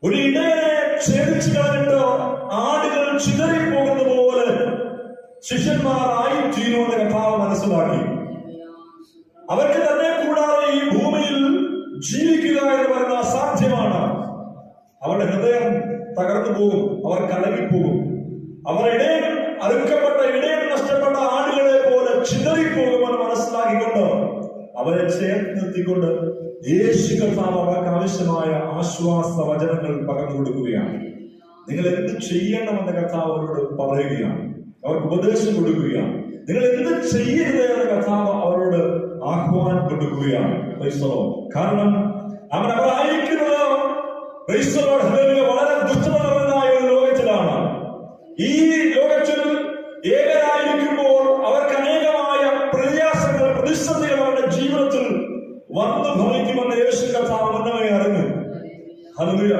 ഒരു ഇടയനെ ഛേദിച്ചു കളഞ്ഞിട്ട് ആടുകൾ ചിതറിപ്പോകുന്ന പോലെ ശിഷ്യന്മാരായി തീരുമെന്ന് കർത്താവ് മനസ്സിലാക്കി. അവർക്ക് തന്നെ കൂടാതെ ഈ ഭൂമിയിൽ ജീവിക്കുക എന്ന് പറയുന്നത് അസാധ്യമാണ്. അവരുടെ ഹൃദയം തകർന്നു പോകും, അവർ കലങ്ങിപ്പോകും. അവർ അറുക്കപ്പെട്ട ഇടയൻ നഷ്ടപ്പെട്ട ആടുകളെ പോലെ ചിതറിപ്പോകുമെന്ന് മനസ്സിലാക്കിക്കൊണ്ട് അവരെ ചേർത്ത് നിർത്തിക്കൊണ്ട് യേശു കർത്താവ് അവർക്ക് ആവശ്യമായ ആശ്വാസ വചനങ്ങൾ പകർന്നു കൊടുക്കുകയാണ്. നിങ്ങൾ എന്ത് ചെയ്യണമെന്ന് കർത്താവ് അവരോട് പറയുകയാണ്, അവർക്ക് ഉപദേശം കൊടുക്കുകയാണ്. നിങ്ങൾ എന്ത് ചെയ്യരുത് എന്ന് കർത്താവ് അവരോട് ആഹ്വാനം കൊടുക്കുകയാണ്. കാരണം അവരായിരിക്കുന്നത് വളരെ ദുഷ്ടതരമായ ഒരു ലോകത്തിലാണ്. ഈ ലോകത്തിൽ ഏകരായിരിക്കുമ്പോൾ അവർക്ക് അനേകമായ പ്രയാസങ്ങൾ, പ്രതിസന്ധികൾ അവരുടെ ജീവിതത്തിൽ വന്നു ഭവിക്കുമെന്ന് യേശു കർത്താവ് മുന്നമേ അറിഞ്ഞു. ഹല്ലേലൂയ.